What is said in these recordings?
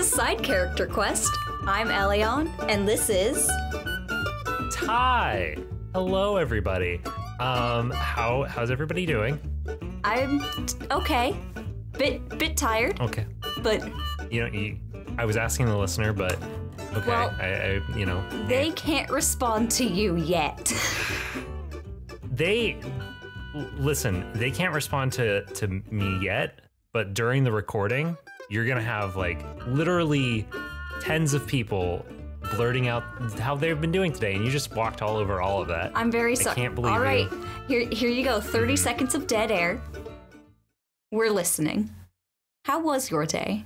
is Side Character Quest. I'm Eliane, and this is... Ty! Hello, everybody. How's everybody doing? I'm okay. Bit tired. Okay. But... I was asking the listener, but okay, well, They can't respond to you yet. They can't respond to me yet, but during the recording, you're gonna have like literally tens of people blurting out how they've been doing today, and you just walked all over all of that. I'm very sorry. I can't believe all right, you. Here you go. 30 seconds of dead air. We're listening. How was your day?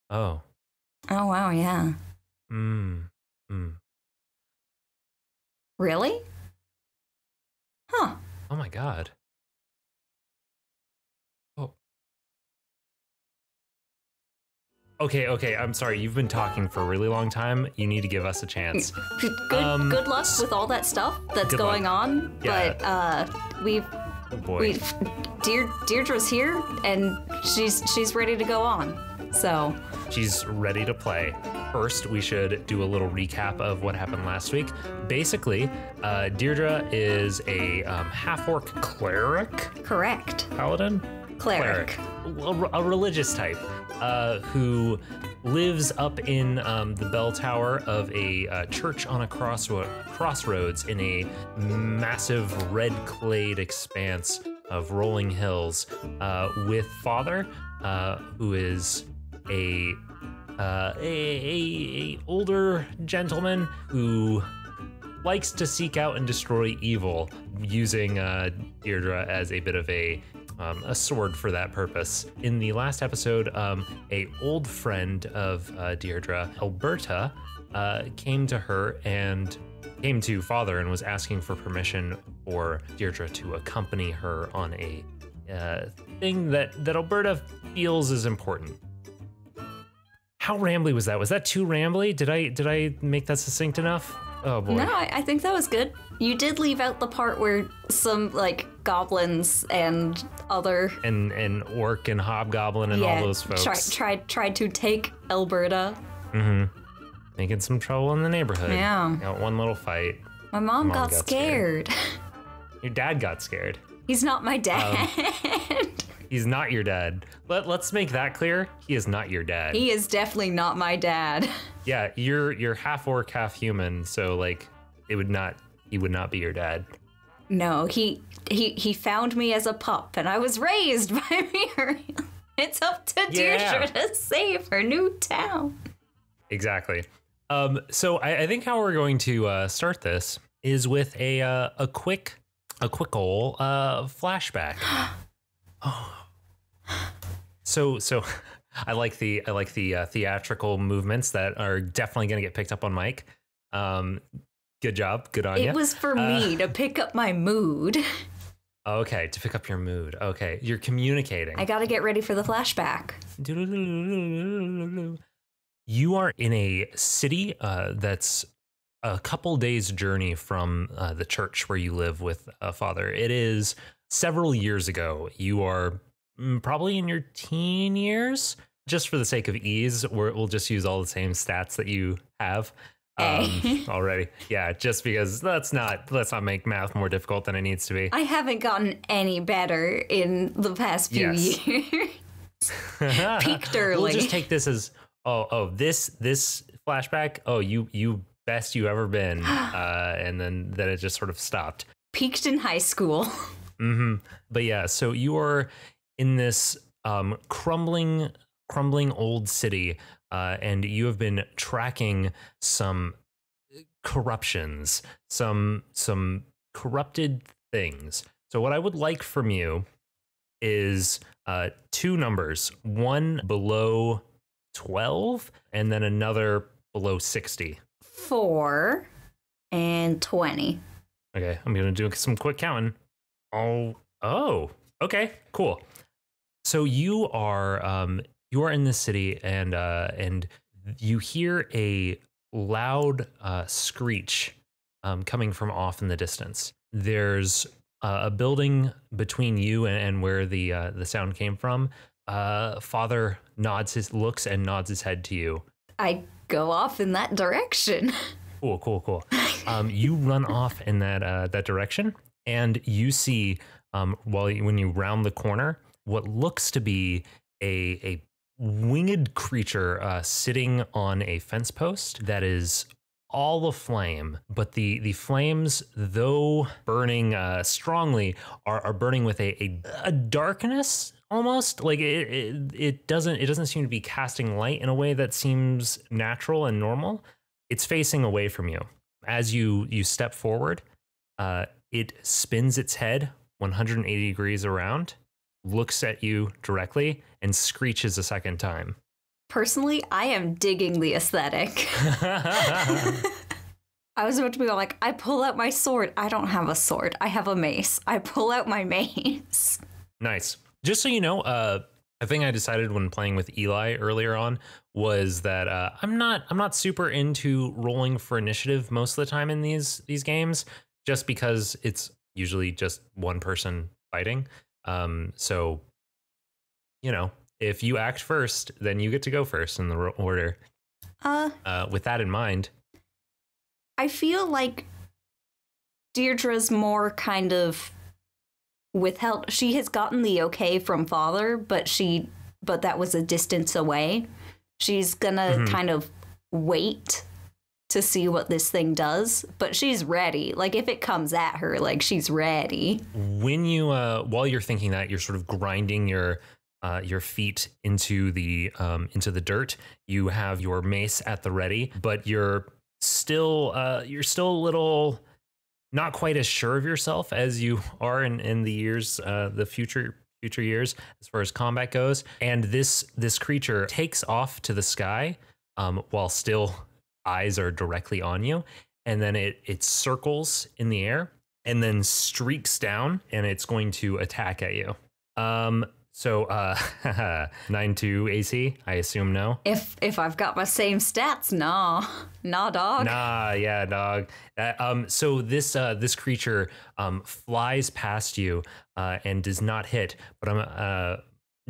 Oh. Oh, wow, yeah. Really? Huh. Oh my God. Oh. Okay, I'm sorry. You've been talking for a really long time. You need to give us a chance. Good luck with all that stuff that's going on. Yeah. But Deirdre's here and she's ready to go on. So she's ready to play. First, we should do a little recap of what happened last week. Basically, Deirdre is a half-orc cleric. Correct. Paladin? Cleric. A religious type who lives up in the bell tower of a church on a crossroads in a massive red clayed expanse of rolling hills with Father, who is a older gentleman who likes to seek out and destroy evil, using Deirdre as a bit of a sword for that purpose. In the last episode, a old friend of Deirdre, Elberta, came to Father and was asking for permission for Deirdre to accompany her on a thing that Elberta feels is important. How rambly was that? Was that too rambly? Did I make that succinct enough? Oh boy. No, I think that was good. You did leave out the part where some like goblins and other and orc and hobgoblin and all those folks tried to take Elberta. Making some trouble in the neighborhood. Yeah. Got one little fight. My mom got scared. Your dad got scared. He's not my dad. He's not your dad. Let's make that clear. He is not your dad. He is definitely not my dad. Yeah, you're half orc, half human, so like he would not be your dad. No, he found me as a pup and I was raised by Miriam. It's up to Deirdre to save her new town. Exactly. So I think how we're going to start this is with a quick old flashback. Oh. So I like the theatrical movements that are definitely going to get picked up on mic. Good job. Good on you. It was for me to pick up my mood. Okay, to pick up your mood. Okay, you're communicating. I got to get ready for the flashback. You are in a city that's a couple days' journey from the church where you live with Father. It is several years ago. You are probably in your teen years. Just for the sake of ease, we'll just use all the same stats that you have already. Yeah, just because let's not make math more difficult than it needs to be. I haven't gotten any better in the past few years. Peaked early. We'll just take this as this flashback. Oh, you best you ever been, and then it just sort of stopped. Peaked in high school. But yeah, so you are in this crumbling old city, and you have been tracking some corruptions, some corrupted things. So what I would like from you is two numbers, one below 12 and then another below 60. 4 and 20. Okay, I'm gonna do some quick counting. Oh, okay, cool. So you are in this city, and you hear a loud screech coming from off in the distance. There's a building between you and where the sound came from. Father looks and nods his head to you. I go off in that direction. Cool. You run off in that direction, and you see when you round the corner, what looks to be a winged creature sitting on a fence post that is all aflame, but the flames, though burning strongly, are burning with a darkness almost. Like it doesn't seem to be casting light in a way that seems natural and normal. It's facing away from you. As you step forward, it spins its head 180 degrees around, looks at you directly, and screeches a second time. Personally, I am digging the aesthetic. I was about to be like, I pull out my sword. I don't have a sword. I have a mace. I pull out my mace. Nice. Just so you know, a thing I decided when playing with Eli earlier on was that I'm not super into rolling for initiative most of the time in these games, just because it's usually just one person fighting. So, you know, if you act first, then you get to go first in the order. With that in mind, I feel like Deirdre's more kind of withheld. She has gotten the okay from Father, but that was a distance away. She's gonna kind of wait to see what this thing does, but she's ready. Like, if it comes at her, like, she's ready. When you while you're thinking that, you're sort of grinding your feet into the dirt. You have your mace at the ready, but you're still a little not quite as sure of yourself as you are in the years, the future years as far as combat goes. And this creature takes off to the sky while still eyes are directly on you, and then it circles in the air and then streaks down, and it's going to attack at you. So 9-2 AC, I assume no. If I've got my same stats, nah, dog. Nah, yeah, dog. So this creature flies past you and does not hit, but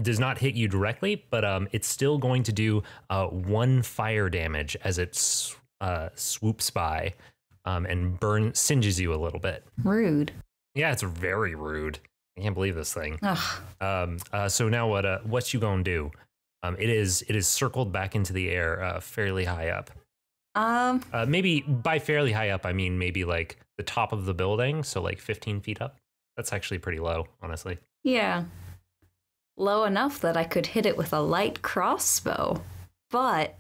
does not hit you directly, but it's still going to do 1 fire damage as it swoops by and singes you a little bit. Rude. Yeah, it's very rude. I can't believe this thing. So now what you gonna do? It is circled back into the air fairly high up. Maybe by fairly high up, I mean maybe like the top of the building, so like 15 feet up. That's actually pretty low, honestly. Yeah. Low enough that I could hit it with a light crossbow. But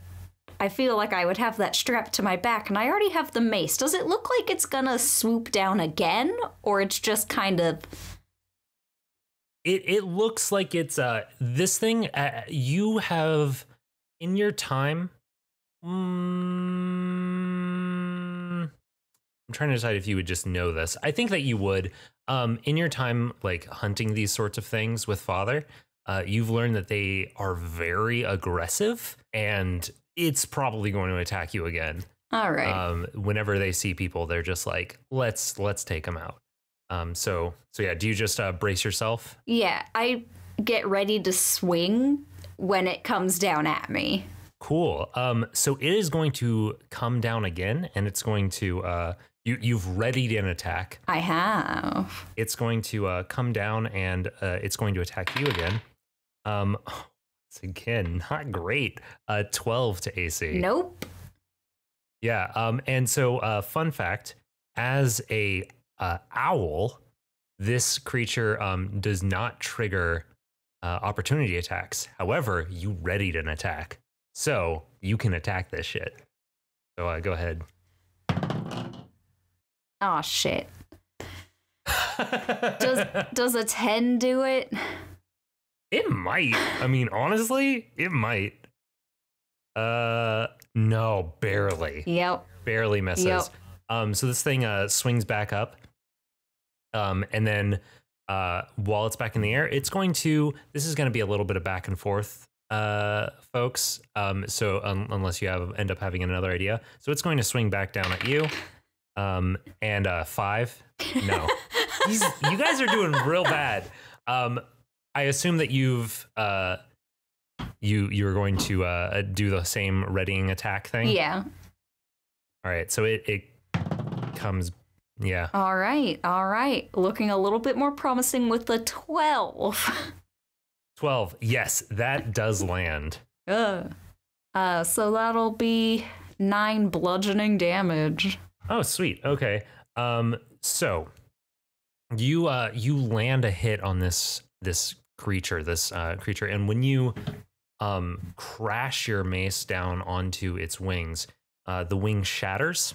I feel like I would have that strapped to my back, and I already have the mace. Does it look like it's gonna swoop down again, or it's just kind of... It looks like it's this thing you have in your time. I'm trying to decide if you would just know this. I think that you would. In your time, like hunting these sorts of things with Father, you've learned that they are very aggressive, and it's probably going to attack you again. All right. Whenever they see people, they're just like, let's take them out. So yeah, do you just brace yourself? Yeah, I get ready to swing when it comes down at me. Cool. So it is going to come down again, and it's going to you've readied an attack. I have. It's going to come down, and it's going to attack you again. It's again not great. 12 to AC. Nope. Yeah. And so fun fact, as a owl, this creature does not trigger opportunity attacks. However, you readied an attack, so you can attack this shit. So go ahead. Oh shit. Does a 10 do it? It might. I mean, honestly, it might. No, barely. Yep. Barely misses. Yep. So this thing swings back up. And then while it's back in the air, this is going to be a little bit of back and forth, folks. So unless you end up having another idea. So it's going to swing back down at you. And 5. No. You guys are doing real bad. I assume that you've you're going to do the same readying attack thing. Yeah. All right. So it comes. Yeah. All right. Looking a little bit more promising with the 12. 12. Yes, that does land. So that'll be 9 bludgeoning damage. Oh, sweet. Okay. So you land a hit on this creature, and when you crash your mace down onto its wings, the wing shatters.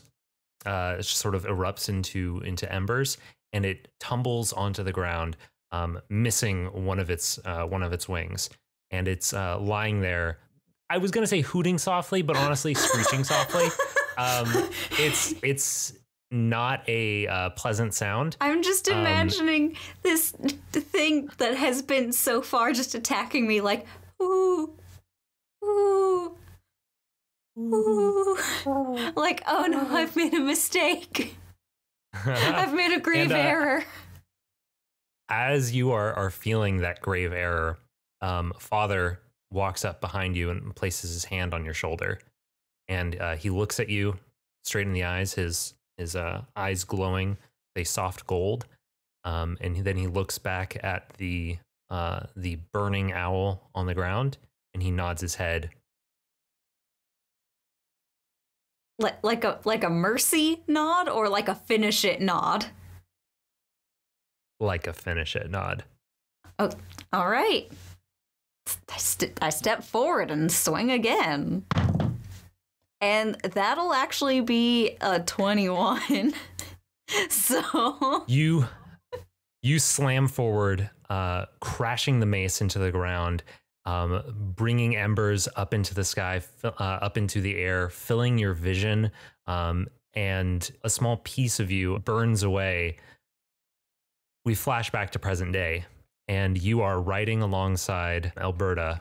It sort of erupts into embers, and it tumbles onto the ground, missing one of its wings, and it's lying there. I was gonna say hooting softly, but honestly, screeching softly. It's not a pleasant sound. I'm just imagining this thing that has been so far just attacking me, like ooh, ooh. Ooh. Like, oh no, I've made a mistake. I've made a grave error. As you are feeling that grave error, Father walks up behind you and places his hand on your shoulder, and he looks at you straight in the eyes, his eyes glowing a soft gold, and then he looks back at the burning owl on the ground, and he nods his head. Like a mercy nod or like a finish it nod? Like a finish it nod. Oh, all right. I step forward and swing again. And that'll actually be a 21. So you slam forward, crashing the mace into the ground, bringing embers up into the sky, up into the air, filling your vision, and a small piece of you burns away. We flash back to present day, and you are riding alongside Elberta.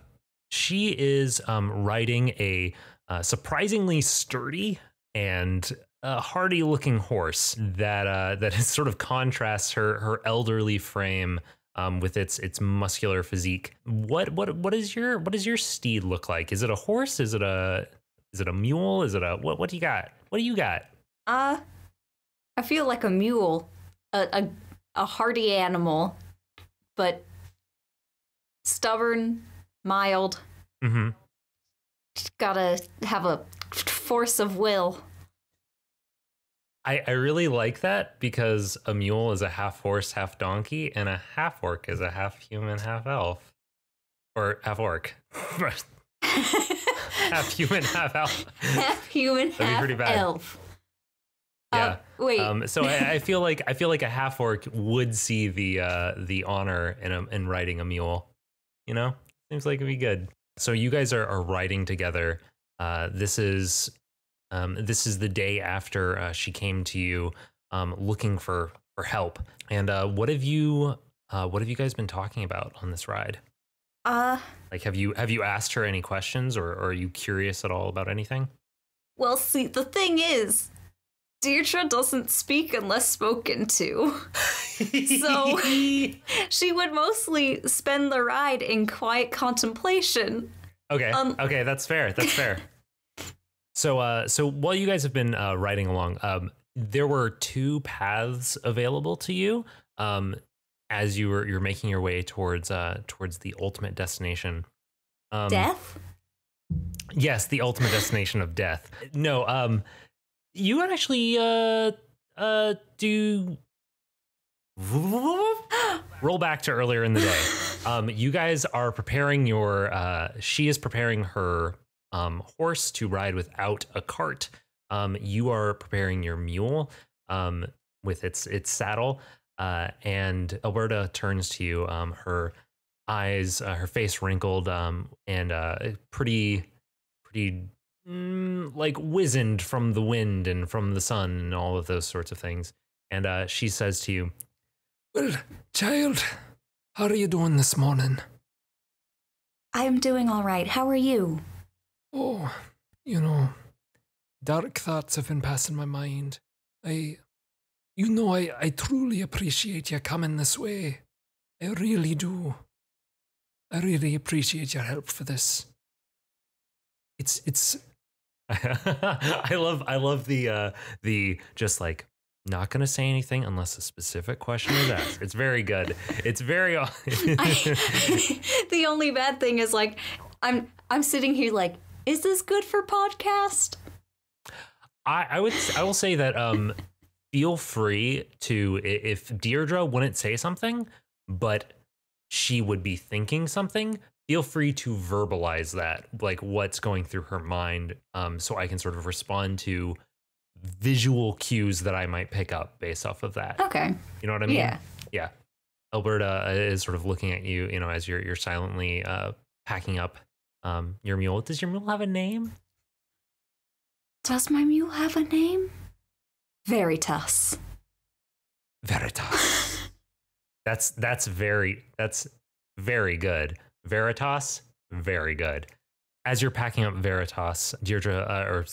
She is riding a surprisingly sturdy and hardy-looking horse that sort of contrasts her elderly frame with its muscular physique. What does your steed look like? Is it a horse? Is it a mule? Is it a what do you got? What do you got? I feel like a mule, a hardy animal, but stubborn, mild. Mm-hmm. Just gotta have a force of will. I really like that, because a mule is a half horse, half donkey, and a half orc is a half human, half elf. Or half orc. Half human, half elf. Half human, half elf. Yeah. Wait. So I feel like a half orc would see the honor in riding a mule. You know, seems like it'd be good. So you guys are riding together. This is the day after she came to you, looking for help. And what have you guys been talking about on this ride? Like, have you asked her any questions, or are you curious at all about anything? Well, see, the thing is, Deirdre doesn't speak unless spoken to. So she would mostly spend the ride in quiet contemplation. Okay. Okay, that's fair. That's fair. So while you guys have been riding along, there were 2 paths available to you as you're making your way towards the ultimate destination. Death? Yes, the ultimate destination of death. No, you actually do roll back to earlier in the day. You guys are preparing she is preparing her horse to ride without a cart. You are preparing your mule with its saddle, and Elberta turns to you, her eyes, her face wrinkled, and pretty like wizened from the wind and from the sun and all of those sorts of things. And she says to you, "Well, child, how are you doing this morning?" I am doing all right. How are you? Oh, dark thoughts have been passing my mind. I truly appreciate you coming this way. I really do. I really appreciate your help for this. It's I love the just like not gonna say anything unless a specific question is asked. It's very good. It's very The only bad thing is like I'm sitting here like, is this good for podcast? I will say that feel free to, if Deirdre wouldn't say something, but she would be thinking something, feel free to verbalize that, like what's going through her mind, so I can sort of respond to visual cues that I might pick up based off of that. Okay. You know what I mean? Yeah. Yeah. Elberta is sort of looking at you, as you're silently packing up your mule. Does your mule have a name? Does my mule have a name? Veritas. Veritas. That's very good. Veritas, very good. As you're packing up Veritas, Deirdre,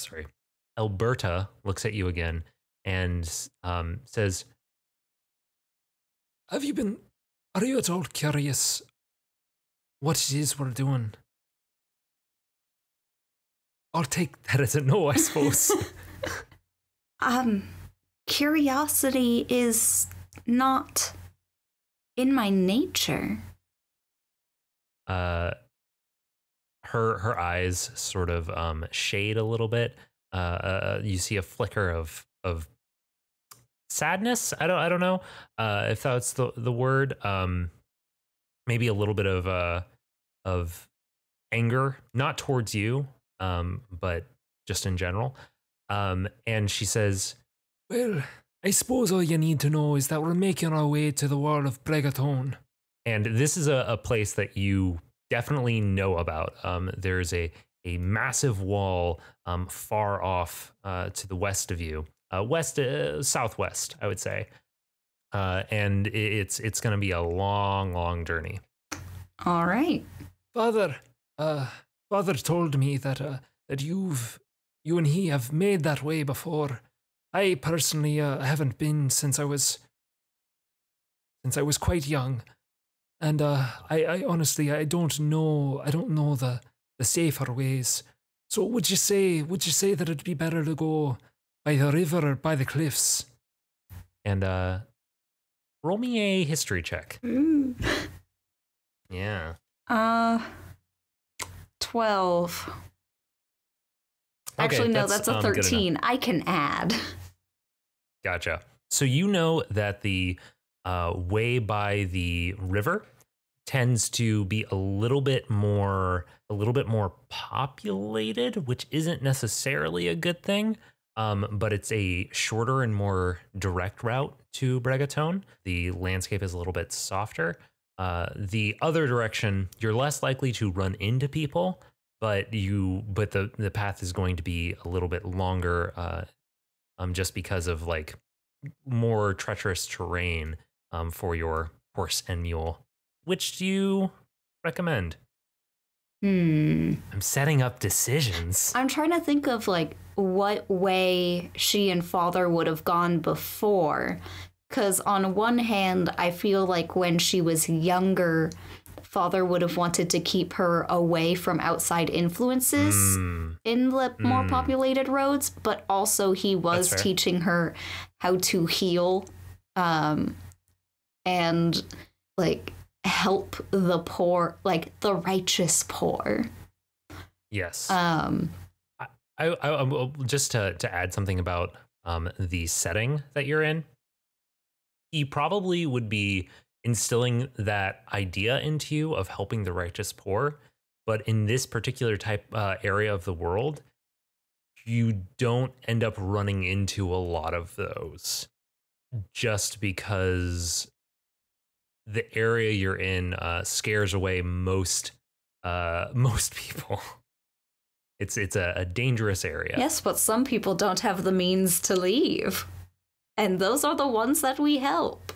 Elberta looks at you again and says, are you at all curious what it is we're doing? I'll take that as a no, I suppose. Curiosity is not in my nature. Her eyes sort of shade a little bit. You see a flicker of sadness. I don't know if that's the word. Maybe a little bit of anger, not towards you, but just in general. And she says, well, I suppose all you need to know is that we're making our way to the wall of Bregatone. And this is a place that you definitely know about. There's a massive wall far off to the west of you, southwest, I would say. And it's going to be a long journey. All right. Father told me that you and he have made that way before. I personally haven't been since I was quite young. And I honestly, I don't know the safer ways. So would you say that it'd be better to go by the river or by the cliffs? And roll me a history check. Ooh. Yeah. 12. Okay, actually, no, that's a 13. I can add. Gotcha. So you know that the way by the river tends to be a little bit more populated, which isn't necessarily a good thing. But it's a shorter and more direct route to Bregatone. The landscape is a little bit softer. The other direction, you're less likely to run into people, but the path is going to be a little bit longer, just because of like more treacherous terrain for your horse and mule. Which do you recommend? I'm setting up decisions. I'm trying to think of like what way she and father would have gone before. Because on one hand, I feel like when she was younger, father would have wanted to keep her away from outside influences in the more populated roads, but also he was teaching her how to heal and like help the poor, like the righteous poor. Yes. I just to add something about the setting that you're in. He probably would be instilling that idea into you of helping the righteous poor, but in this particular type area of the world, you don't end up running into a lot of those, just because the area you're in scares away most people. It's a dangerous area. Yes, but some people don't have the means to leave. And those are the ones that we help.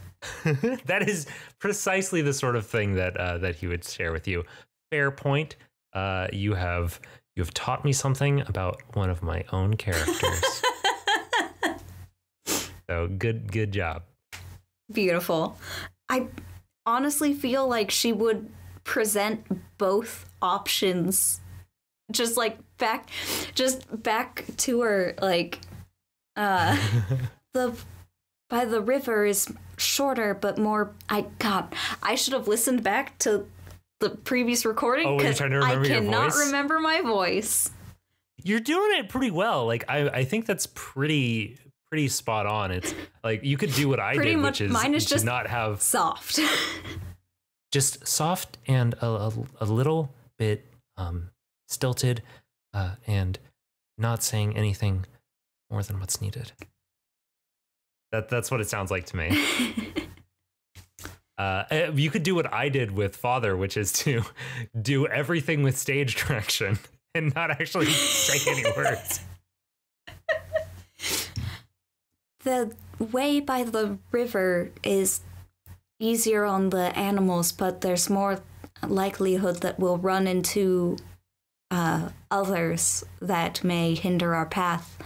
That is precisely the sort of thing that he would share with you. Fair point. You have taught me something about one of my own characters. So good job. Beautiful. I honestly feel like she would present both options, just like back to her, like, the by the river is shorter but more. I should have listened back to the previous recording because I cannot remember my voice. You're doing it pretty well. Like I think that's pretty spot on. It's like you could do what I did, which is mine is just not have soft. Just soft and a little bit stilted and not saying anything more than what's needed. That's what it sounds like to me. You could do what I did with Father, which is to do everything with stage direction and not actually say any words. The way by the river is easier on the animals, but there's more likelihood that we'll run into others that may hinder our path.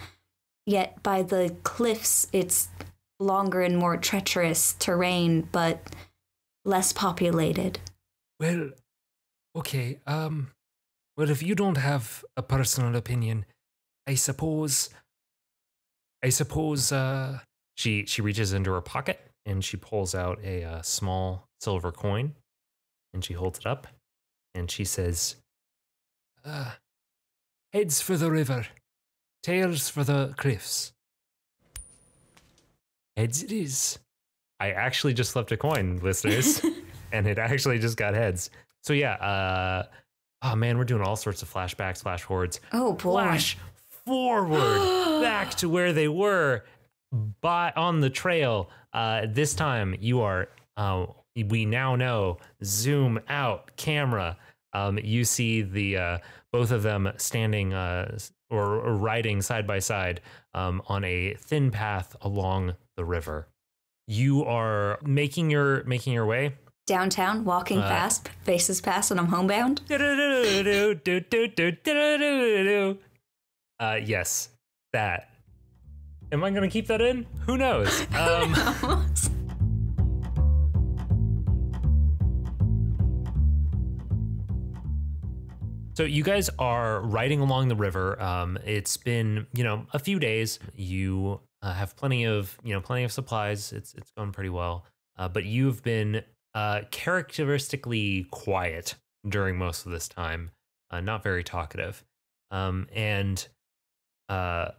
Yet by the cliffs, it's longer and more treacherous terrain, but less populated. Well, okay, well, if you don't have a personal opinion, I suppose, she reaches into her pocket and she pulls out a small silver coin and she holds it up and she says, heads for the river, tails for the cliffs. Heads it is. I actually just flipped a coin, listeners, and it actually just got heads. So yeah, oh man, we're doing all sorts of flashbacks, flash forwards. Oh boy. Flash forward back to where they were on the trail. This time you are, we now know, zoom out camera. You see the both of them standing or riding side by side on a thin path along the river. You are making your way downtown, walking fast, faces past, and I'm homebound. Yes, that. Am I gonna keep that in? Who knows? Who knows? So you guys are riding along the river. It's been, a few days. You have plenty of supplies. It's going pretty well. But you've been characteristically quiet during most of this time. Not very talkative. And all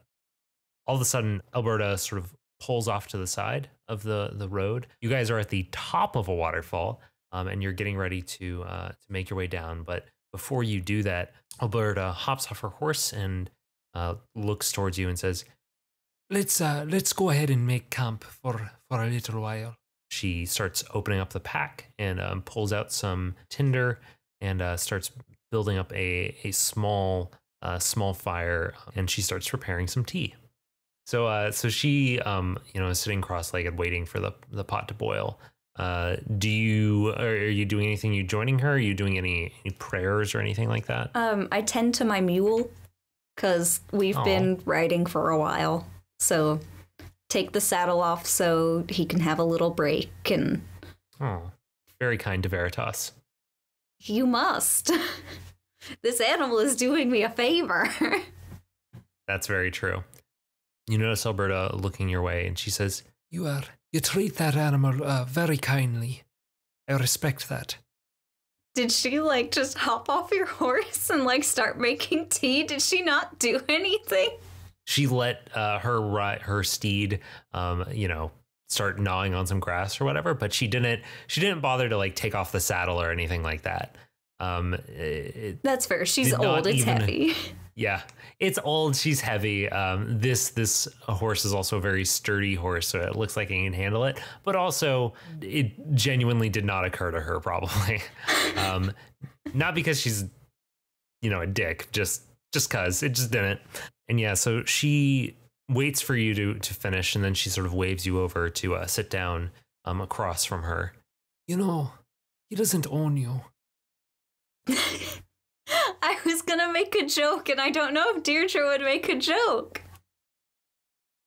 of a sudden, Elberta sort of pulls off to the side of the road. You guys are at the top of a waterfall, and you're getting ready to make your way down. But before you do that, Elberta hops off her horse and looks towards you and says, Let's go ahead and make camp for a little while. She starts opening up the pack and pulls out some tinder and starts building up a small fire, and she starts preparing some tea. So she is sitting cross-legged waiting for the pot to boil. Are you doing anything? You joining her? Are you doing any prayers or anything like that? I tend to my mule because we've been riding for a while. So take the saddle off so he can have a little break. And very kind to Veritas. You must. This animal is doing me a favor. That's very true. You notice Elberta looking your way, and she says, You treat that animal very kindly. I respect that. Did she just hop off your horse and start making tea? Did she not do anything? She let her steed, start gnawing on some grass or whatever, but she didn't bother to take off the saddle or anything like that. That's fair. She's old. It's heavy. Yeah, it's old. She's heavy. This horse is also a very sturdy horse, so it looks like it can handle it. But also, it genuinely did not occur to her, probably. Not because she's, a dick, just cause it just didn't. And yeah, so she waits for you to finish, and then she sort of waves you over to sit down across from her. He doesn't own you. I was gonna make a joke, and I don't know if Deirdre would make a joke.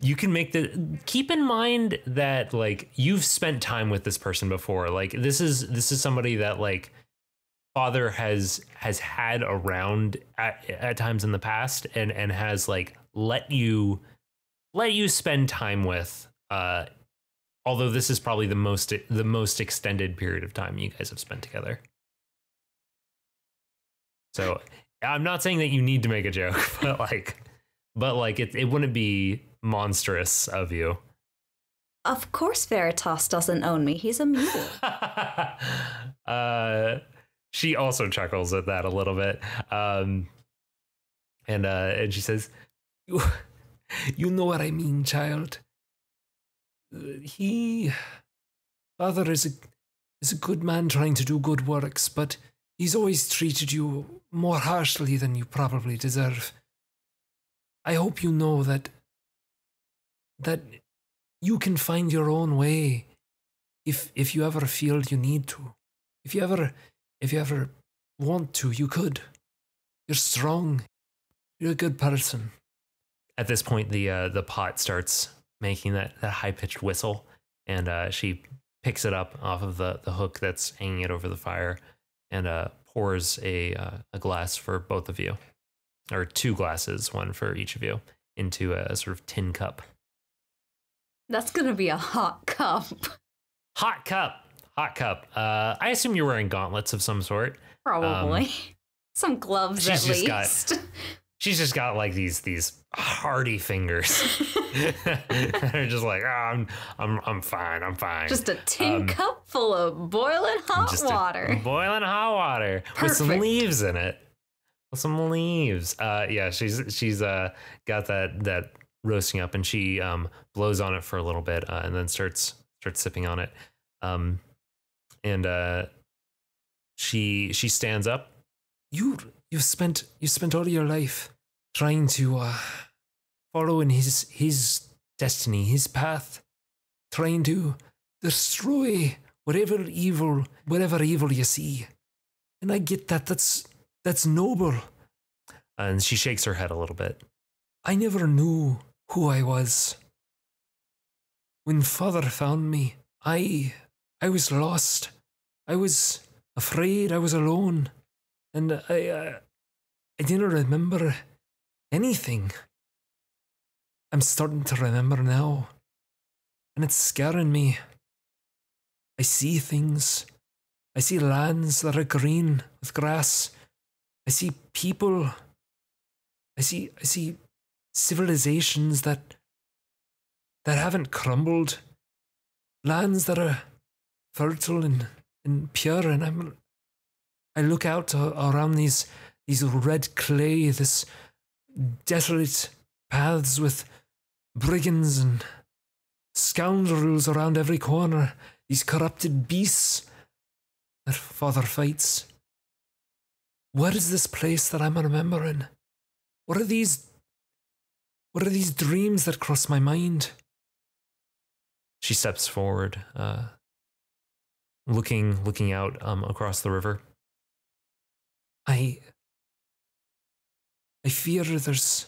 You can keep in mind that you've spent time with this person before. This is somebody that father has had around at times in the past, and has like let you spend time with. Although this is probably the most extended period of time you guys have spent together. So I'm not saying that you need to make a joke, but like it wouldn't be monstrous of you. Of course Veritas doesn't own me. He's a mule. She also chuckles at that a little bit. And she says, You know what I mean, child. Father is a good man trying to do good works, but he's always treated you more harshly than you probably deserve. I hope you know that you can find your own way if you ever feel you need to. If you ever want to, you could. You're strong. You're a good person. At this point, the pot starts making that high-pitched whistle, and she picks it up off of the hook that's hanging it over the fire, and pours a glass for both of you, or 2 glasses, one for each of you, into a sort of tin cup. That's gonna be a hot cup. Hot cup. I assume you're wearing gauntlets of some sort. Probably. Some gloves at least. She's just got like these hardy fingers. They're just like, oh, I'm fine. Just a tin cup full of boiling hot water. Boiling hot water. Perfect. With some leaves in it. With some leaves. Yeah, she's got that roasting up, and she blows on it for a little bit, and then starts sipping on it. And she stands up. You've spent all your life trying to follow in his destiny, his path, trying to destroy whatever evil you see. And I get that. That's noble. And she shakes her head a little bit. I never knew who I was. When Father found me, I was lost. I was afraid. I was alone. And I didn't remember anything. I'm starting to remember now. And it's scaring me. I see things. I see lands that are green with grass. I see people. I see civilizations that haven't crumbled. Lands that are fertile and pure, and I look out around these red clay, this desolate paths with brigands and scoundrels around every corner, these corrupted beasts that Father fights. What is this place that I'm remembering? What are these dreams that cross my mind? She steps forward, looking out across the river. I fear there's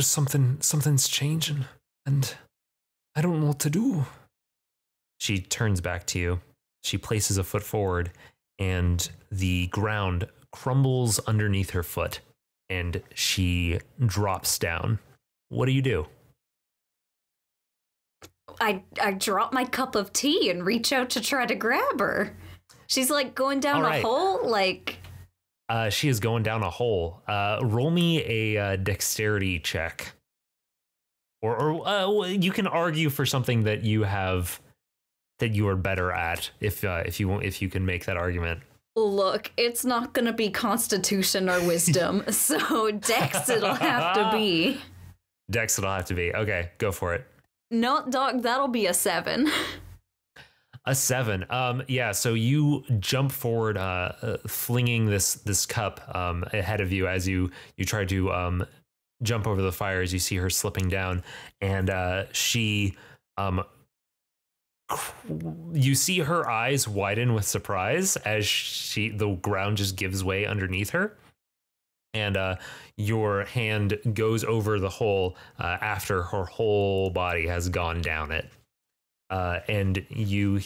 something's changing, and I don't know what to do. She turns back to you. She places a foot forward, and the ground crumbles underneath her foot, and she drops down. What do? I drop my cup of tea and reach out to try to grab her. She's like going down a hole, like... She is going down a hole. Roll me a dexterity check. Or you can argue for something that you have... that you are better at, if you can make that argument. Look, it's not gonna be Constitution or Wisdom, so Dex it'll have to be. Dex it'll have to be. Okay, go for it. No, Doc, that'll be a 7. A 7. Yeah, so you jump forward, flinging this cup ahead of you as you try to jump over the fire as you see her slipping down, and she you see her eyes widen with surprise as the ground just gives way underneath her, and your hand goes over the hole after her whole body has gone down it, and you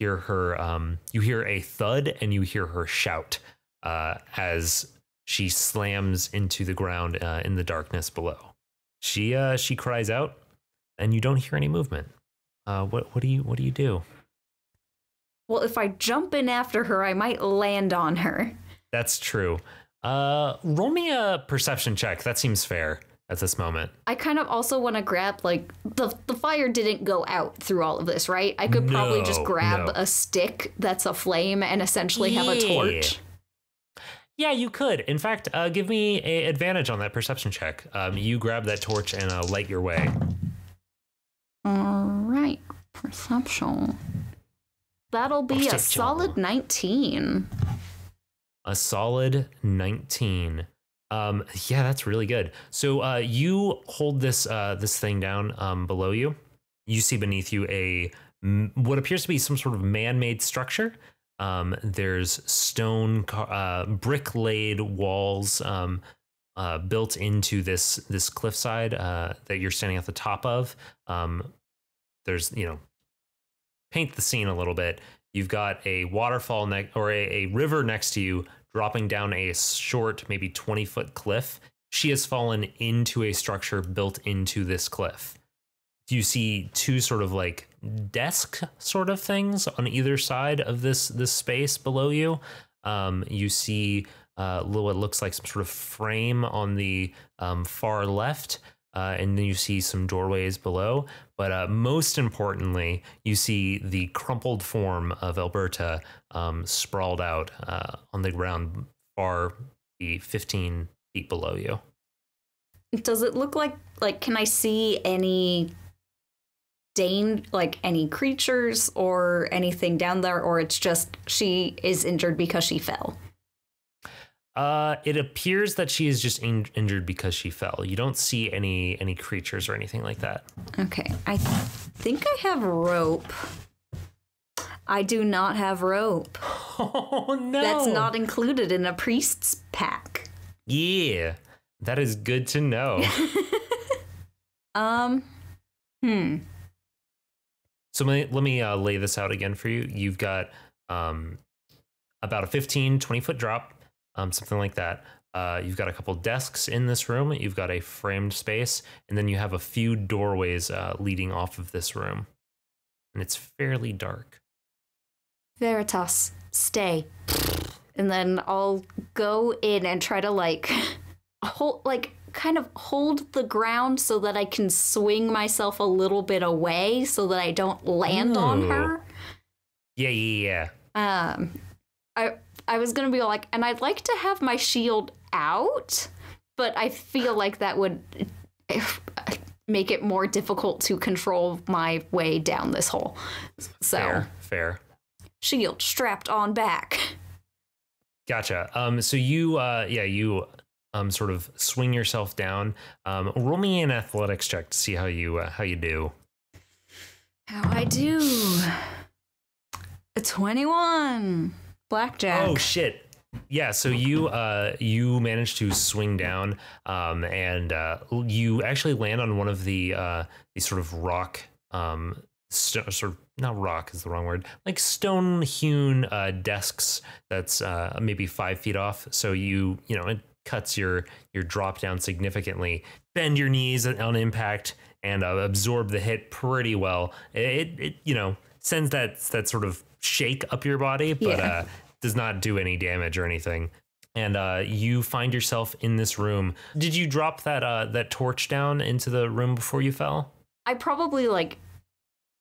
hear her. You hear a thud, and you hear her shout as she slams into the ground in the darkness below. She cries out, and you don't hear any movement. What do you do? Well, if I jump in after her, I might land on her. That's true. Roll me a perception check. That seems fair at this moment. I kind of also want to grab, like, the fire didn't go out through all of this, right? I could probably just grab a stick that's a flame and essentially have a torch. Yeah, you could. In fact, give me an advantage on that perception check. You grab that torch and light your way. All right. Perception. That'll be a solid 19. A solid 19. Yeah, that's really good. So you hold this thing down below you. You see beneath you what appears to be some sort of man-made structure. There's stone, brick-laid walls built into this cliffside that you're standing at the top of. There's, paint the scene a little bit. You've got a waterfall or a river next to you, dropping down a short, maybe 20-foot cliff. She has fallen into a structure built into this cliff. You see two sort of like desk sort of things on either side of this space below you. You see what looks like some sort of frame on the far left, and then you see some doorways below. But most importantly, you see the crumpled form of Elberta sprawled out on the ground far 15 feet below you. Does it look like can I see any any creatures or anything down there, or it's just she is injured because she fell? It appears that she is just injured because she fell. You don't see any creatures or anything like that. Okay, I think I have rope. I do not have rope. Oh no! That's not included in a priest's pack. Yeah, that is good to know. So let me lay this out again for you. You've got about a 20-foot drop, something like that. You've got a couple desks in this room. You've got a framed space, and then you have a few doorways leading off of this room. And it's fairly dark. Veritas, stay. And then I'll go in and try to kind of hold the ground so that I can swing myself a little bit away so that I don't land on her. Yeah. I was gonna be like, and I'd like to have my shield out, but I feel like that would make it more difficult to control my way down this hole. So fair. Shield strapped on back. Gotcha. So you sort of swing yourself down. Roll me an athletics check to see how you do. How I do? A 21. Blackjack. Oh shit. Yeah, so you managed to swing down, and you actually land on one of these sort of rock, sort of not rock is the wrong word, like stone hewn desks that's maybe 5 feet off. So it cuts your drop down significantly. Bend your knees on impact and absorb the hit pretty well. It sends that sort of shake up your body, but does not do any damage or anything. And you find yourself in this room. Did you drop that torch down into the room before you fell? I probably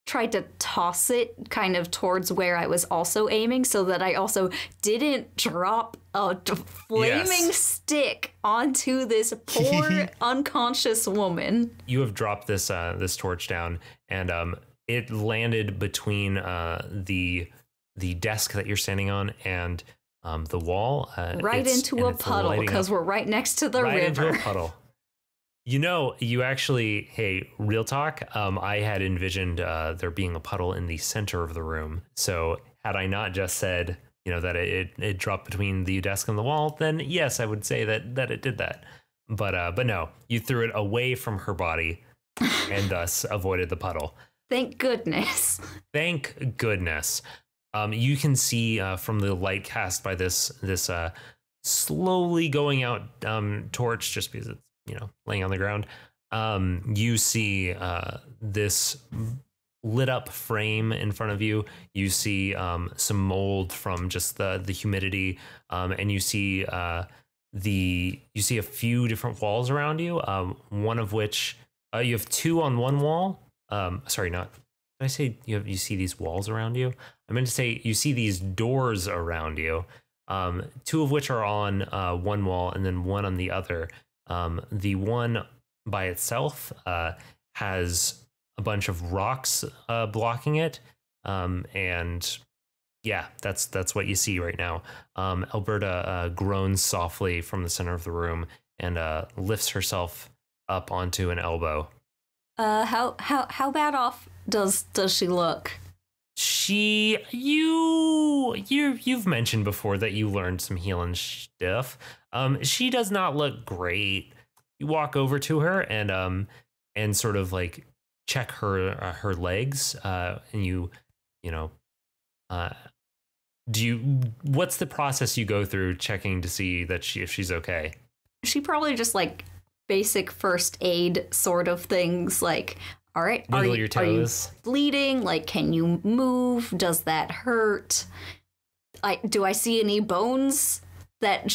tried to toss it kind of towards where I was also aiming so that I also didn't drop a flaming stick onto this poor unconscious woman. You have dropped this torch down, and it landed between the desk that you're standing on and the wall. Right into a puddle, because we're right next to the river. Right into a puddle. You actually, hey, real talk, I had envisioned there being a puddle in the center of the room. So had I not just said, that it dropped between the desk and the wall, then yes, I would say that it did that. But no, you threw it away from her body and thus avoided the puddle. Thank goodness. Thank goodness. You can see from the light cast by this slowly going out torch, just because it's laying on the ground. You see this lit up frame in front of you. You see some mold from just the humidity, and you see a few different walls around you. One of which you have two on one wall. Sorry, not. Did I say you see these walls around you? I meant to say you see these doors around you. Two of which are on one wall and then one on the other. The one by itself has a bunch of rocks blocking it, and yeah, that's what you see right now. Elberta groans softly from the center of the room and lifts herself up onto an elbow. How bad off does she look? You've mentioned before that you learned some healing stuff. She does not look great. You walk over to her and sort of like check her legs, and what's the process you go through checking to see that if she's okay? She probably just like basic first aid sort of things, like, all right, are you bleeding? Like, can you move? Does that hurt? Do I see any bones that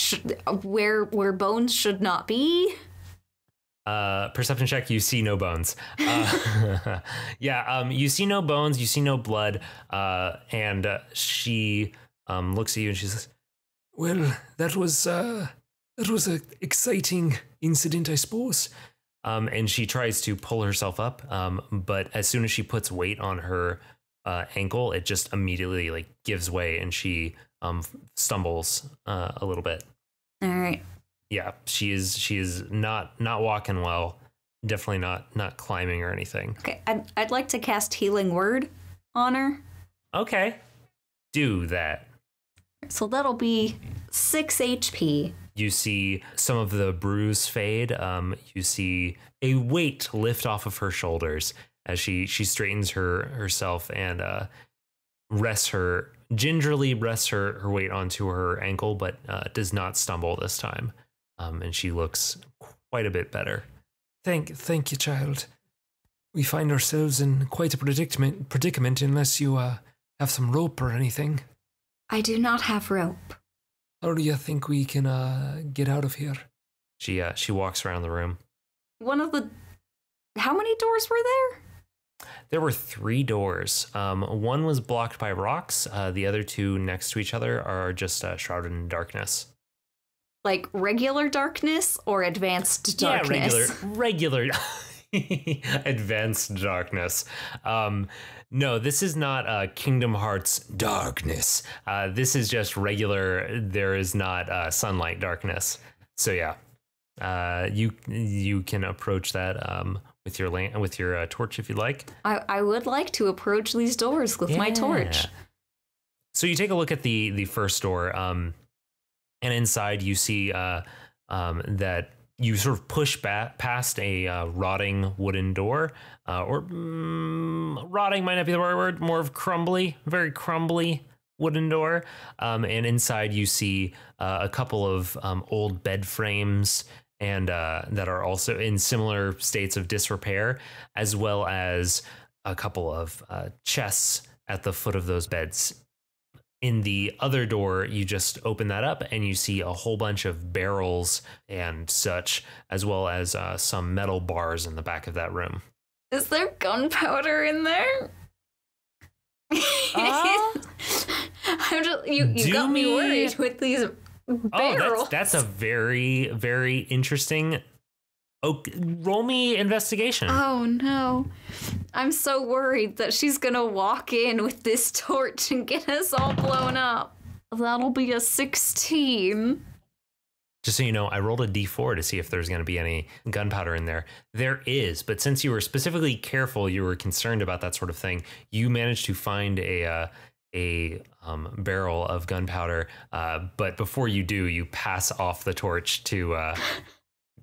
where bones should not be? Perception check. You see no bones. Yeah. You see no bones. You see no blood. And she looks at you and she says, "Well, that was an exciting incident, I suppose." And she tries to pull herself up, but as soon as she puts weight on her ankle, it just immediately like gives way, and she stumbles a little bit. All right. Yeah, she is not walking well. Definitely not climbing or anything. Okay, I'd like to cast Healing Word on her. Okay, do that. So that'll be 6 HP. You see some of the bruise fade. You see a weight lift off of her shoulders as she straightens herself and gingerly rests her weight onto her ankle, but does not stumble this time. And she looks quite a bit better. Thank you, child. We find ourselves in quite a predicament unless you have some rope or anything. I do not have rope. How do you think we can get out of here? She walks around the room. How many doors were there? There were 3 doors. One was blocked by rocks. The other 2 next to each other are just shrouded in darkness. Like regular darkness or advanced darkness? Yeah, regular advanced darkness. No, this is not Kingdom Hearts darkness. This is just regular. There is not sunlight darkness. So yeah, you can approach that with your torch if you'd like. I would like to approach these doors with my torch. So you take a look at the first door, and inside you see that you sort of push past a rotting wooden door, or rotting might not be the right word, more of crumbly, very crumbly wooden door. And inside you see a couple of old bed frames and that are also in similar states of disrepair, as well as a couple of chests at the foot of those beds. In the other door, you just open that up and you see a whole bunch of barrels and such, as well as some metal bars in the back of that room. Is there gunpowder in there? You got me worried with these barrels. Oh, that's a very, very interesting. Oh, roll me investigation. Oh no. I'm so worried that she's gonna walk in with this torch and get us all blown up. That'll be a 16. Just so you know, I rolled a d4 to see if there's going to be any gunpowder in there. There is, but since you were specifically careful, you were concerned about that sort of thing, you managed to find a barrel of gunpowder. But before you do, you pass off the torch to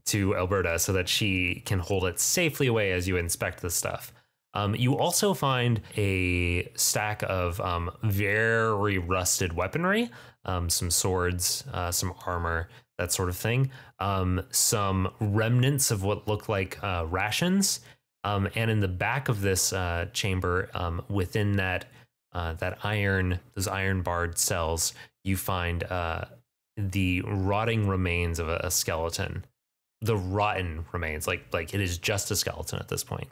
Elberta so that she can hold it safely away as you inspect the stuff. You also find a stack of very rusted weaponry, some swords, some armor, that sort of thing. Some remnants of what look like rations. And in the back of this chamber, within those iron barred cells, you find the rotting remains of a skeleton. The rotten remains, like it is just a skeleton at this point.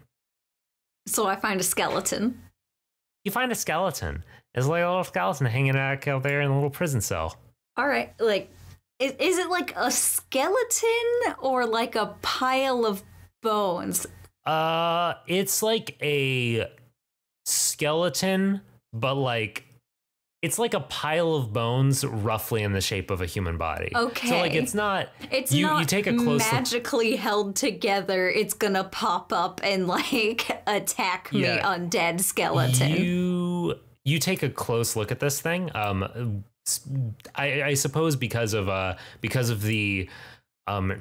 So I find a skeleton. You find a skeleton. It's like a little skeleton hanging out there in a little prison cell. All right, like, is it like a skeleton or like a pile of bones? It's like a skeleton, but like it's like a pile of bones roughly in the shape of a human body. Okay. So like it's not you take a close magically held together. It's gonna pop up and like attack me, undead skeleton. You take a close look at this thing. I suppose because of the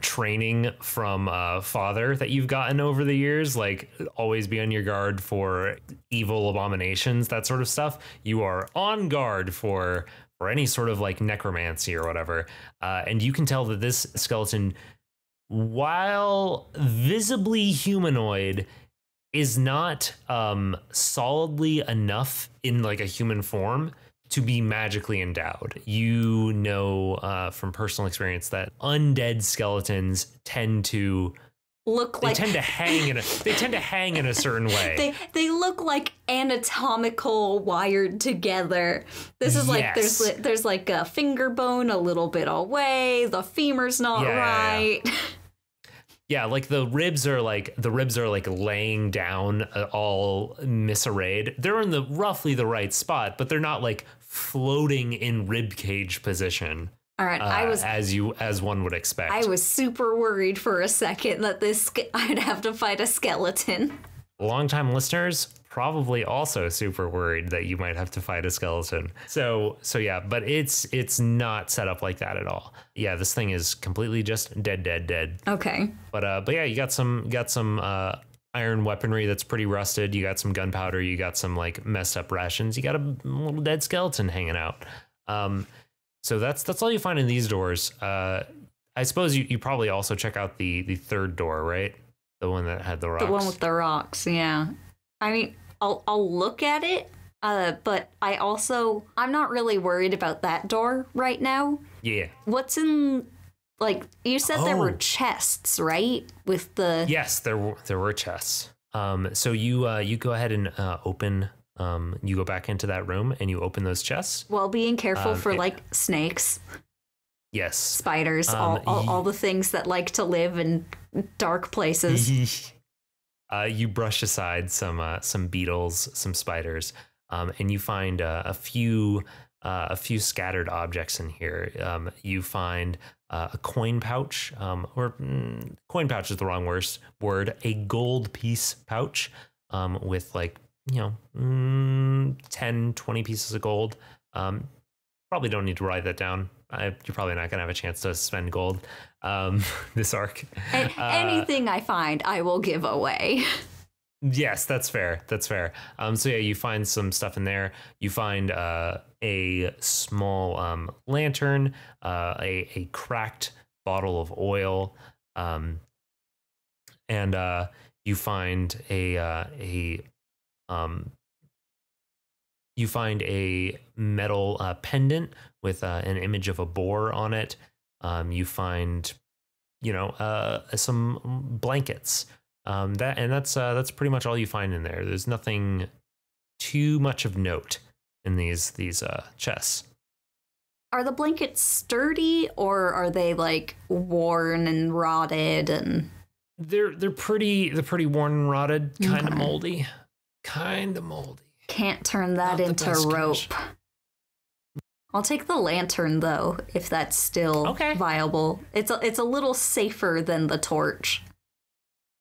training from father that you've gotten over the years, like always be on your guard for evil abominations, that sort of stuff. You are on guard for any sort of like necromancy or whatever. And you can tell that this skeleton, while visibly humanoid, is not solidly enough in like a human form to be magically endowed. You know from personal experience that undead skeletons tend to hang in a certain way. They look like anatomical wired together. This is like there's like a finger bone a little bit away. The femur's not right. Yeah, like the ribs are like laying down all misarrayed. They're in roughly the right spot, but they're not like floating in rib cage position. All right, as one would expect. I was super worried for a second that I'd have to fight a skeleton. Longtime listeners probably also super worried that you might have to fight a skeleton. So yeah, but it's not set up like that at all. Yeah, this thing is completely just dead. Okay. But yeah, you got some iron weaponry that's pretty rusted. You got some gunpowder. You got some like messed up rations. You got a little dead skeleton hanging out. So that's all you find in these doors. I suppose you probably also check out the third door, right? The one that had the rocks. The one with the rocks, yeah. I mean, I'll look at it, but I'm not really worried about that door right now. Yeah. What's in, like, you said there were chests, right? With the... Yes, there were chests. So you go ahead and open, you go back into that room and you open those chests. While being careful for, like, snakes. Yes. Spiders, all the things that like to live in dark places. You brush aside some beetles, some spiders, and you find a few scattered objects in here. You find a coin pouch, or coin pouch is the wrong word. A gold piece pouch with like 10, 20 pieces of gold. Probably don't need to write that down. You're probably not gonna have a chance to spend gold this arc. Anything I find, I will give away. Yes, that's fair. So yeah, you find some stuff in there. You find a small lantern, a cracked bottle of oil, and you find a metal pendant with an image of a boar on it. You find, some blankets. That's pretty much all you find in there. There's nothing too much of note in these chests. Are the blankets sturdy or are they like worn and rotted and? They're pretty worn and rotted, kind of moldy. Can't turn that into rope. I'll take the lantern though, if that's still viable. It's a little safer than the torch.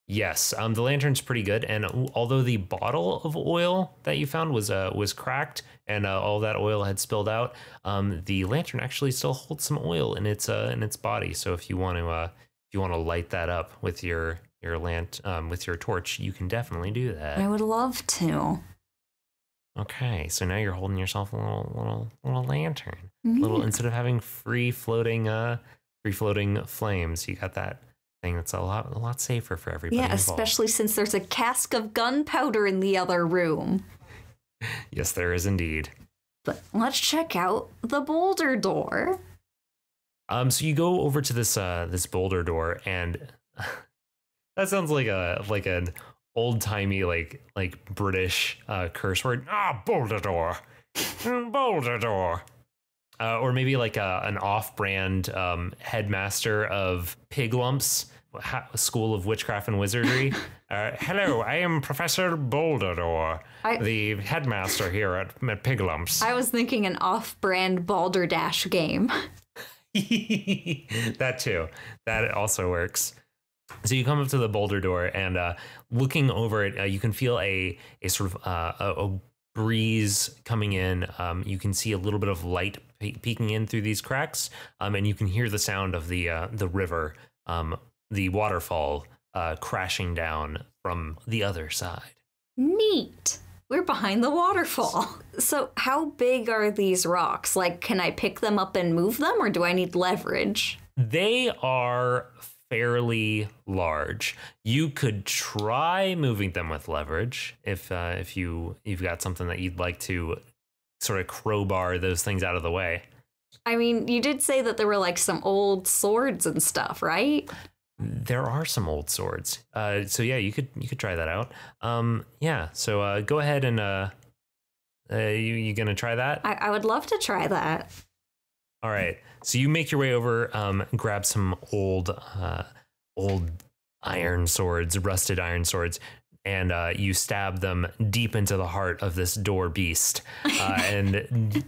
Yes, the lantern's pretty good, and although the bottle of oil that you found was cracked and all that oil had spilled out, the lantern actually still holds some oil in its body. So if you want to light that up with your with your torch, you can definitely do that. I would love to. Okay, so now you're holding yourself a little lantern. Little instead of having free floating flames, you got that thing that's a lot safer for everybody. Yeah, involved. especially since there's a cask of gunpowder in the other room. Yes, there is indeed. But let's check out the boulder door. So you go over to this boulder door, and that sounds like an old timey like British curse word. Boulder door, boulder door, or maybe like an off-brand headmaster of Pig Lumps School of Witchcraft and Wizardry. Hello, I am Professor Boulderdore, the headmaster here at Pig Lumps. I was thinking an off-brand Balderdash game. That too. That also works. So you come up to the boulder door, and looking over it, you can feel a sort of a breeze coming in. You can see a little bit of light peeking in through these cracks, and you can hear the sound of the river, the waterfall crashing down from the other side. Neat. We're behind the waterfall. So how big are these rocks? Like, can I pick them up and move them, or do I need leverage? They are fairly large. You could try moving them with leverage if you've got something that you'd like to sort of crowbar those things out of the way. I mean, you did say that there were like some old swords and stuff, right? There are some old swords. So yeah, you could try that out. Yeah. So go ahead and you gonna try that? I would love to try that. All right. So you make your way over, grab some old iron swords, rusted iron swords, and you stab them deep into the heart of this door beast, and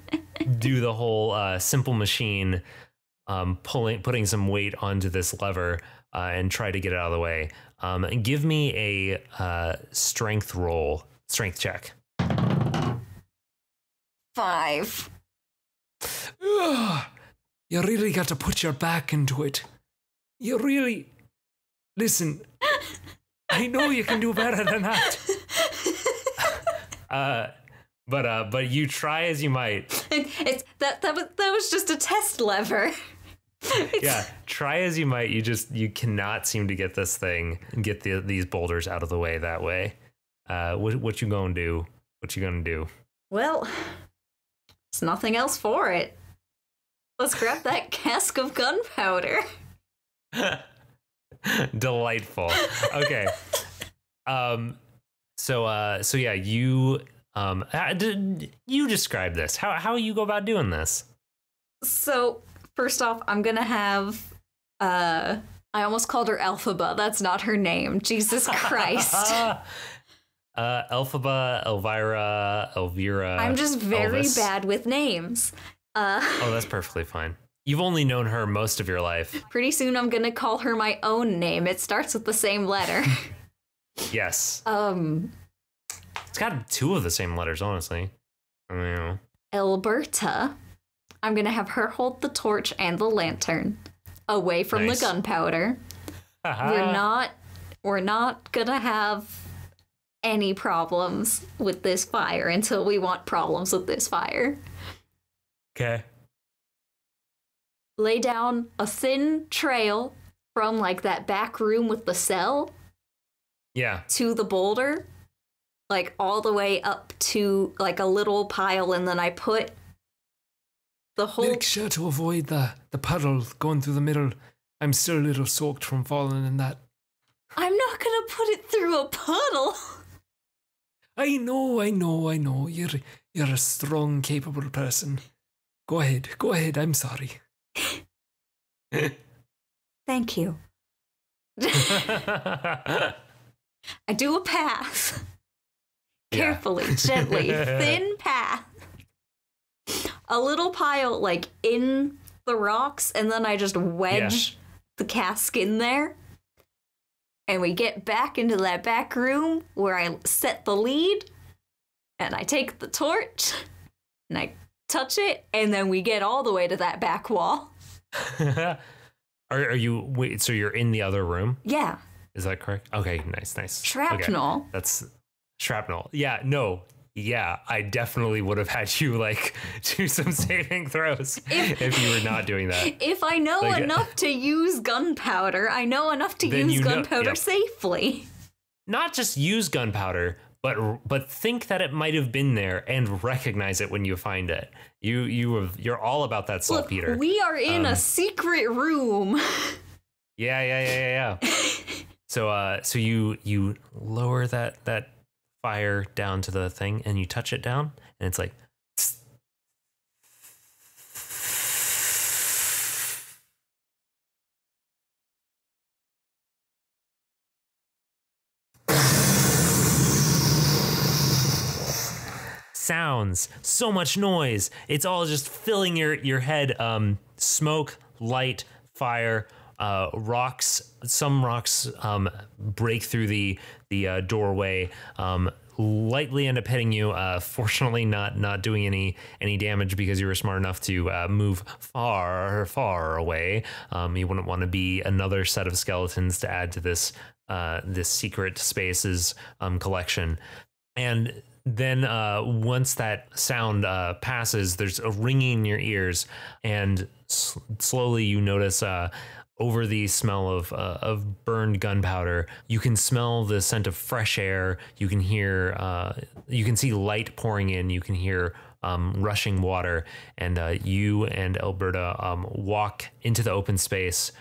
do the whole simple machine, putting some weight onto this lever, and try to get it out of the way. Give me a strength check. 5. Ugh, you really got to put your back into it. You really... Listen, I know you can do better than that. But you try as you might. That was just a test lever. Yeah, try as you might. You cannot seem to get this thing, get these boulders out of the way that way. What you gonna do? What you gonna do? Well, there's nothing else for it. Let's grab that cask of gunpowder. Delightful. Okay. So yeah, you describe this. How you go about doing this? So first off, I'm gonna have I almost called her Elphaba. That's not her name. Jesus Christ. Elphaba, Elvira. I'm just very Elvis. bad with names. Oh, that's perfectly fine. You've only known her most of your life. Pretty soon I'm gonna call her my own name. It starts with the same letter. Yes. It's got 2 of the same letters, honestly. I don't know. Elberta. I'm gonna have her hold the torch and the lantern away from Nice. the gunpowder. We're not gonna have any problems with this fire until we want problems with this fire. Okay. Lay down a thin trail from like that back room with the cell Yeah. to the boulder, like all the way up to like a little pile, and then I put the whole... Make sure to avoid the puddle going through the middle. I'm still a little soaked from falling in that. I'm not gonna put it through a puddle. I know. You're a strong, capable person. Go ahead, I'm sorry. Thank you. I do a path. Yeah. Carefully, gently, thin path. A little pile like in the rocks, and then I just wedge the cask in there. And we get back into that back room where I set the lead, and I take the torch, and I touch it, and then we get all the way to that back wall. Are you wait? So you're in the other room? Yeah. Is that correct? Okay, nice. Shrapnel. Okay. That's shrapnel. Yeah, no. Yeah, I definitely would have had you like do some saving throws if you were not doing that. If I know enough to use gunpowder, I know enough to use gunpowder safely. Not just use gunpowder, but think that it might have been there and recognize it when you find it. You're all about that saltpeter. We are in a secret room. Yeah. So you lower that fire down to the thing and you touch it down and it's like sounds, so much noise. It's all just filling your head. Smoke, light, fire, rocks. Some rocks break through the doorway. Lightly end up hitting you. Fortunately, not doing any damage because you were smart enough to move far away. You wouldn't want to be another set of skeletons to add to this secret spaces collection. And then once that sound passes, there's a ringing in your ears, and slowly you notice over the smell of burned gunpowder, you can smell the scent of fresh air. You can hear, you can see light pouring in. You can hear rushing water, and you and Elberta walk into the open space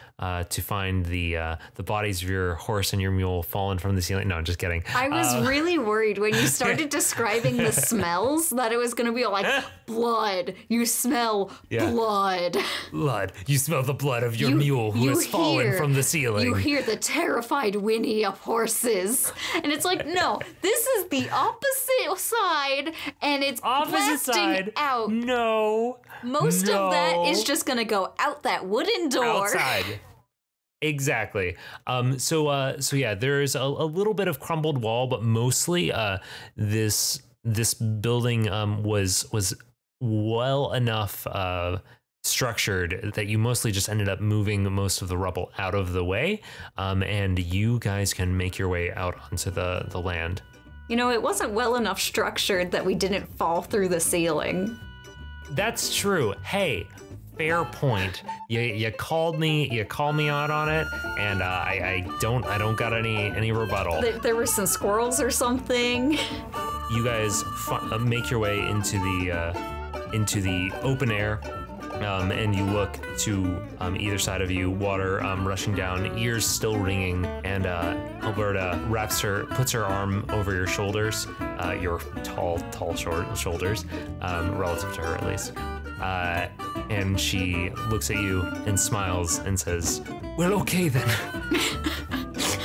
to find the bodies of your horse and your mule fallen from the ceiling. No, I'm just kidding. I was really worried when you started describing the smells that it was going to be like blood. You smell blood. Blood. You smell the blood of your mule who has fallen from the ceiling. You hear the terrified whinny of horses. And it's like, no, this is the opposite side, and it's blasting out. No. Most of that is just going to go out that wooden door. Outside. Exactly. So yeah, there's a little bit of crumbled wall, but mostly this building was well enough structured that you mostly just ended up moving most of the rubble out of the way, and you guys can make your way out onto the land. You know, it wasn't well enough structured that we didn't fall through the ceiling. That's true. Hey, fair point. You called me out on it, and I don't got any rebuttal. There were some squirrels or something. You guys make your way into the open air, and you look to either side of you, water rushing down, ears still ringing, and Elberta puts her arm over your shoulders, your tall shoulders, relative to her at least. And she looks at you and smiles and says, "Well, okay then."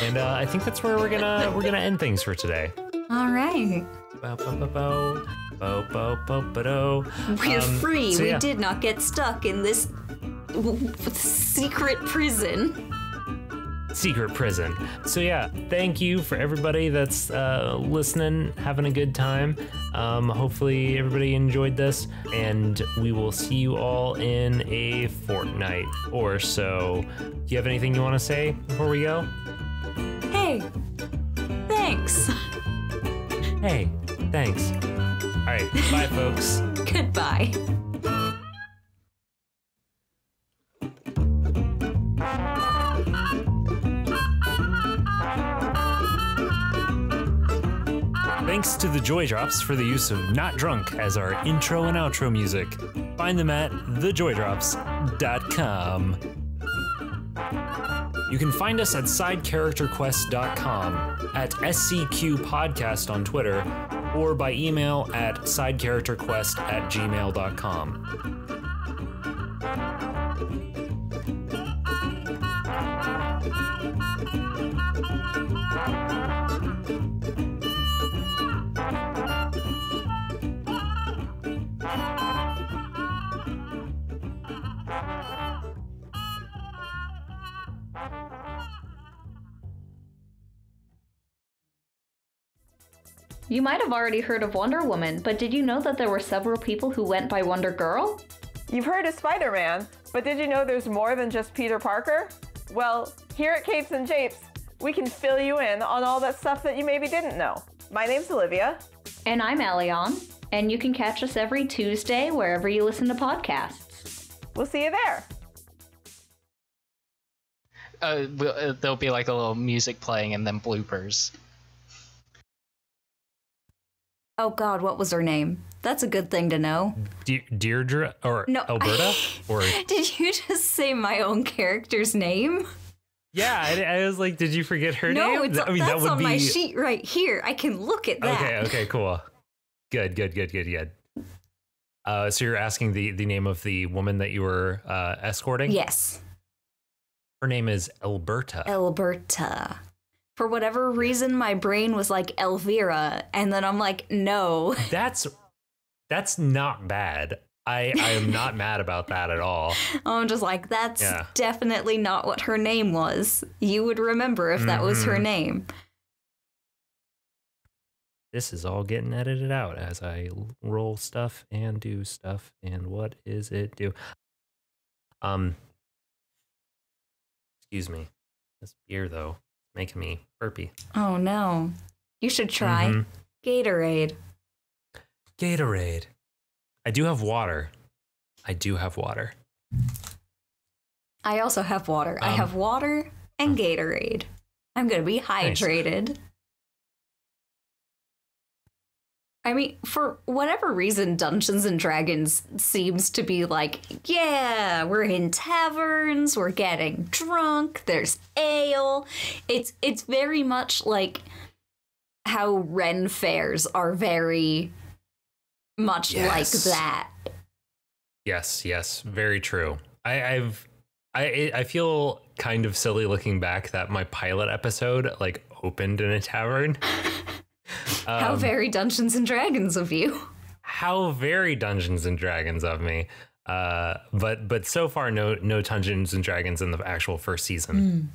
And I think that's where we're gonna end things for today. All right. We're free. So, yeah. We did not get stuck in this secret prison. So yeah, thank you for everybody that's listening, having a good time. Hopefully everybody enjoyed this, and we will see you all in a fortnight or so. Do you have anything you want to say before we go? Hey, thanks. Hey, thanks. All right, bye folks. Goodbye. Thanks to the Joy Drops for the use of Not Drunk as our intro and outro music. Find them at thejoydrops.com. You can find us at sidecharacterquest.com, at SCQ Podcast on Twitter, or by email at sidecharacterquest@gmail.com. You might have already heard of Wonder Woman, but did you know that there were several people who went by Wonder Girl? You've heard of Spider-Man, but did you know there's more than just Peter Parker? Well, here at Capes and Japes, we can fill you in on all that stuff that you maybe didn't know. My name's Olivia. And I'm Eliane, and you can catch us every Tuesday wherever you listen to podcasts. We'll see you there. There'll be like a little music playing and then bloopers. Oh God, what was her name? That's a good thing to know. Deirdre or No, Elberta? Or did you just say my own character's name? yeah, I was like, did you forget her name? No, it's I mean, that's that would on be my sheet right here. I can look at that. Okay, cool. Good. So you're asking the name of the woman that you were escorting? Yes. Her name is Elberta. Elberta. For whatever reason, my brain was like Elvira, and then I'm like, no. That's not bad. I am not mad about that at all. I'm just like, that's definitely not what her name was. You would remember if that was her name. This is all getting edited out as I roll stuff and do stuff. And what is it do? Excuse me. This beer though, making me burpy. Oh no. You should try Gatorade. Gatorade. I do have water. I also have water. I have water and Gatorade. I'm going to be hydrated. Nice. I mean, for whatever reason, Dungeons and Dragons seems to be like, yeah, we're in taverns, we're getting drunk, there's ale. It's very much like how Ren fairs are very much like that. Yes, very true. I feel kind of silly looking back that my pilot episode like opened in a tavern. How very Dungeons and Dragons of you. How very Dungeons and Dragons of me. But so far no Dungeons and Dragons in the actual first season.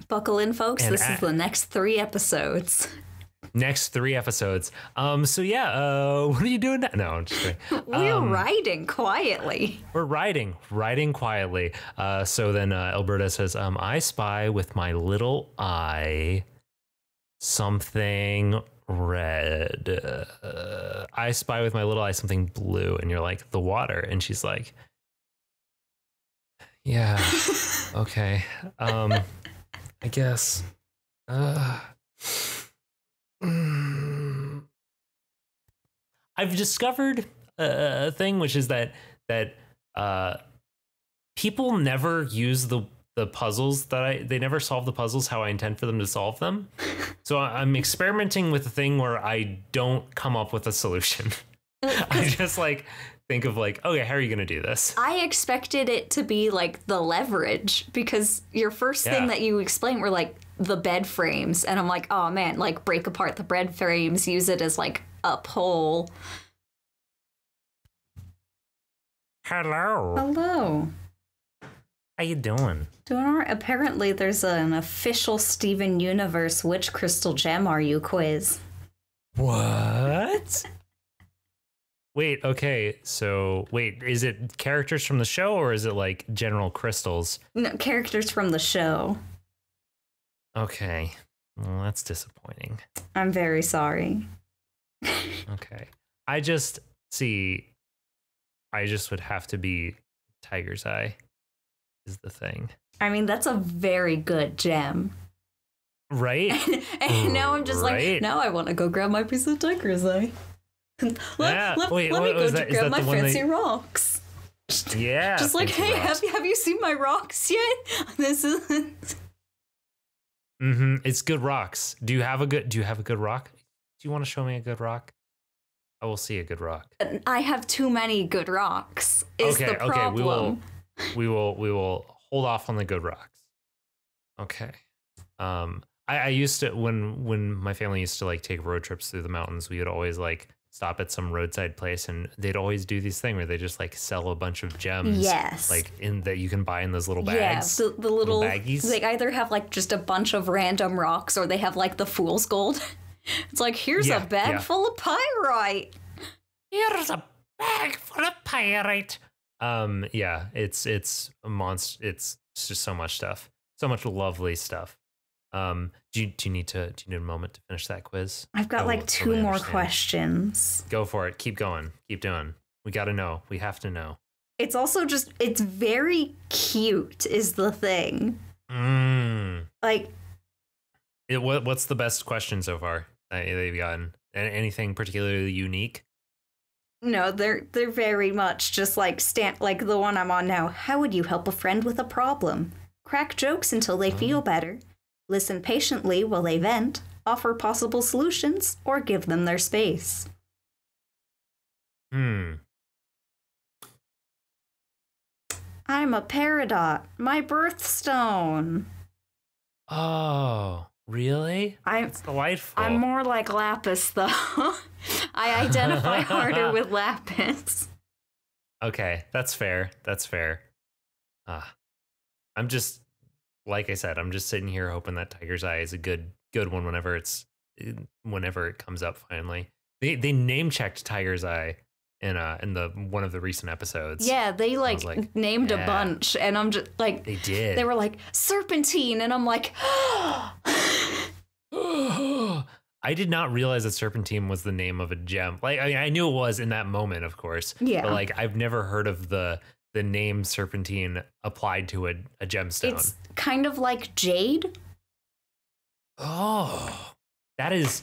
Buckle in, folks. And this is the next 3 episodes. So yeah, what are you doing now? No, I'm just kidding. We're riding quietly. We're riding quietly. So then Elberta says, I spy with my little eye something red. I spy with my little eye something blue. And you're like, the water. And she's like, yeah, okay. I guess. I've discovered a thing, which is that people never use the puzzles they never solve the puzzles how I intend for them to solve them. So I'm experimenting with a thing where I don't come up with a solution. I just like think of like, okay, how are you going to do this? I expected it to be like the leverage, because your first thing that you explained were like the bed frames. And I'm like, oh man, like break apart the bed frames, use it as like a pole. Hello. How you doing? Doing all right. Apparently there's an official Steven Universe Which Crystal Gem Are You quiz. What? Wait, okay, so wait, is it characters from the show or is it like general crystals? No, characters from the show. Okay, well, that's disappointing. I'm very sorry. Okay, I just would have to be Tiger's Eye is the thing. I mean, that's a very good gem. Right? and now I'm just like, now I want to go grab my piece of Tiger's Eye. Let me go grab my fancy rocks. Yeah. Just like, hey, have you seen my rocks yet? This is. It's good rocks. Do you have a good rock? Do you want to show me a good rock? I will see a good rock. I have too many good rocks. Is the problem. Okay. We will hold off on the good rocks. Okay. I used to when my family used to like take road trips through the mountains, we would always like stop at some roadside place and they'd always do this thing where they just like sell a bunch of gems. Yes. Like in that you can buy in those little bags. Yeah, the little baggies. They either have like just a bunch of random rocks or they have like the fool's gold. It's like, here's a bag full of pyrite. Here's a bag full of pyrite. Yeah, it's a monster. It's just so much stuff. So much lovely stuff. Do you need a moment to finish that quiz? I've got like two totally more understand. questions. Go for it. Keep going. Keep doing. We got to know. We have to know. It's also just, it's very cute is the thing. Like, What's the best question so far that you've gotten? Anything particularly unique? no, they're very much just like like the one I'm on now. How would you help a friend with a problem? Crack jokes until they feel better. Listen patiently while they vent. Offer possible solutions or give them their space. I'm a peridot. My birthstone. Oh, really? It's delightful. I'm more like Lapis, though. I identify harder with Lapis. Okay, that's fair. That's fair. I'm just, like I said, I'm just sitting here hoping that Tiger's Eye is a good one whenever it comes up finally. They name checked Tiger's Eye in the one of the recent episodes. Yeah, they like named a bunch, and I'm just like, they did. They were like Serpentine, and I'm like, I did not realize that Serpentine was the name of a gem. Like, I mean, I knew it was in that moment, of course. Yeah. But like, I've never heard of the name Serpentine applied to a gemstone. It's kind of like jade. Oh, that is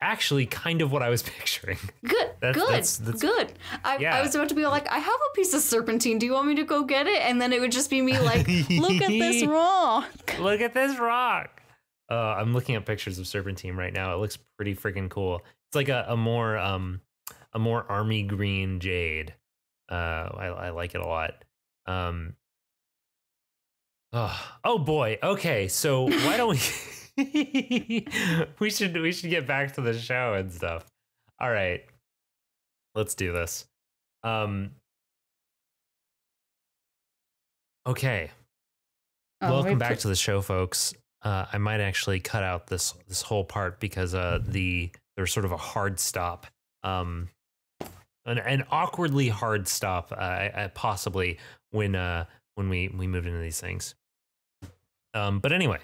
actually kind of what I was picturing. Good. I was about to be like, I have a piece of serpentine. Do you want me to go get it? And then it would just be me like, look at this rock. Look at this rock. I'm looking at pictures of serpentine right now. It looks pretty freaking cool. It's like a more army green jade. I like it a lot. Oh boy. Okay, so why don't we? we should get back to the show and stuff. All right, let's do this. Okay. Welcome back to the show, folks. I might actually cut out this whole part because there's sort of a hard stop, an awkwardly hard stop, possibly when we moved into these things. But anyway,